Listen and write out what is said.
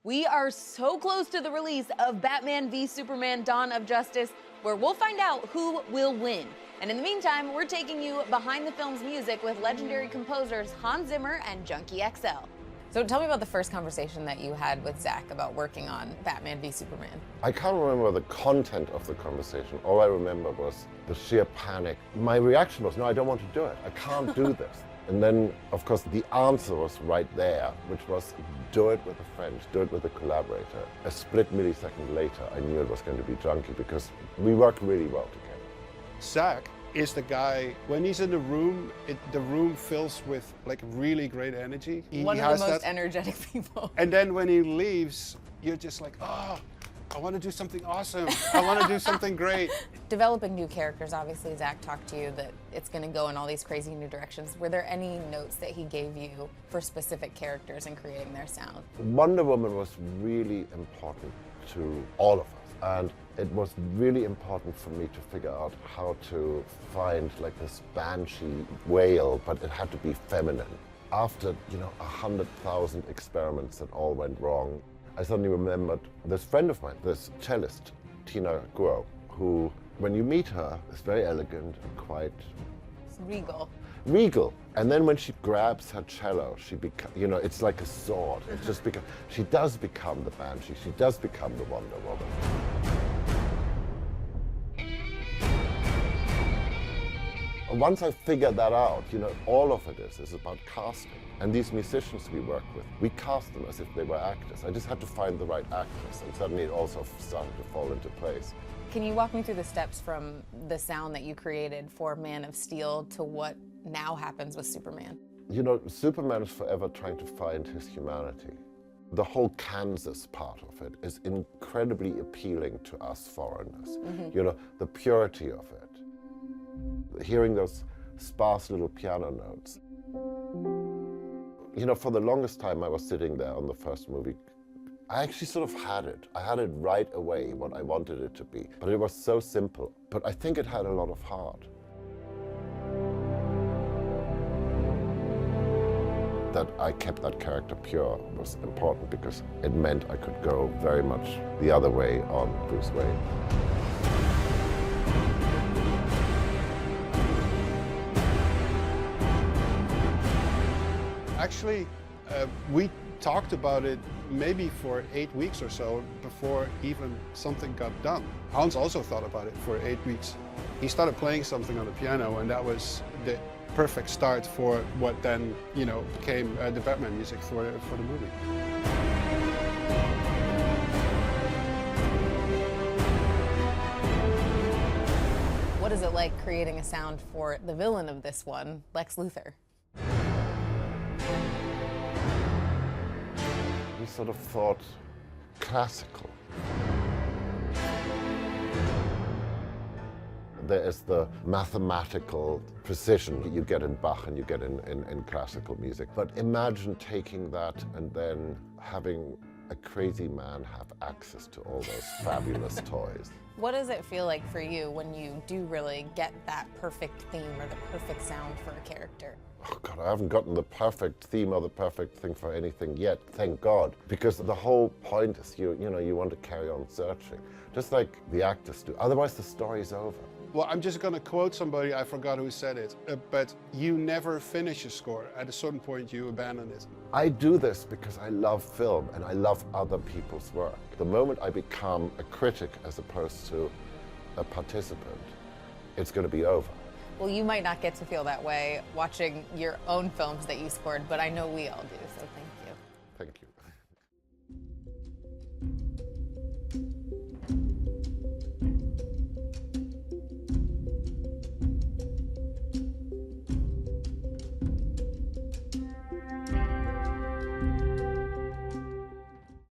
We are so close to the release of Batman v Superman: Dawn of Justice, where we'll find out who will win. And in the meantime, we're taking you behind the film's music with legendary composers Hans Zimmer and Junkie XL. So tell me about the first conversation that you had with Zach about working on Batman v Superman. I can't remember the content of the conversation. All I remember was the sheer panic. My reaction was, no, I don't want to do it. I can't do this. And then, of course, the answer was right there, which was do it with a friend, do it with a collaborator. A split millisecond later, I knew it was going to be Junkie because we work really well together. Zach is the guy, when he's in the room, the room fills with like really great energy. One of the most energetic people. And then when he leaves, you're just like, oh, I want to do something awesome. I want to do something great. Developing new characters, obviously Zach talked to you that it's going to go in all these crazy new directions. Were there any notes that he gave you for specific characters and creating their sound? Wonder Woman was really important to all of us. And it was really important for me to figure out how to find like this banshee wail, but it had to be feminine. After, 100,000 experiments that all went wrong, I suddenly remembered this friend of mine, this cellist, Tina Guo, who, when you meet her, is very elegant and quite... Regal. Regal. And then when she grabs her cello, she becomes, it's like a sword. It just becomes, she does become the banshee. She does become the Wonder Woman. Once I figured that out, all of it is about casting. And these musicians we work with, we cast them as if they were actors. I just had to find the right actress, and suddenly it also started to fall into place. Can you walk me through the steps from the sound that you created for Man of Steel to what now happens with Superman? Superman is forever trying to find his humanity. The whole Kansas part of it is incredibly appealing to us foreigners. Mm-hmm. The purity of it. Hearing those sparse little piano notes. For the longest time I was sitting there on the first movie, I actually sort of had it. I had it right away, what I wanted it to be. But it was so simple. But I think it had a lot of heart. That I kept that character pure was important because it meant I could go very much the other way on Bruce Wayne. Actually, we talked about it maybe for 8 weeks or so before even something got done. Hans also thought about it for 8 weeks. He started playing something on the piano, and that was the perfect start for what then, became the Batman music for the movie. What is it like creating a sound for the villain of this one, Lex Luthor? We sort of thought classical. There is the mathematical precision that you get in Bach and you get in classical music. But imagine taking that and then having a crazy man have access to all those fabulous toys. What does it feel like for you when you do really get that perfect theme or the perfect sound for a character? Oh God, I haven't gotten the perfect theme or the perfect thing for anything yet, thank God. Because the whole point is you want to carry on searching, just like the actors do. Otherwise the story's over. Well, I'm just going to quote somebody, I forgot who said it, but you never finish a score. At a certain point, you abandon it. I do this because I love film and I love other people's work. The moment I become a critic as opposed to a participant, it's going to be over. Well, you might not get to feel that way watching your own films that you scored, but I know we all do, so thank you. Thank you.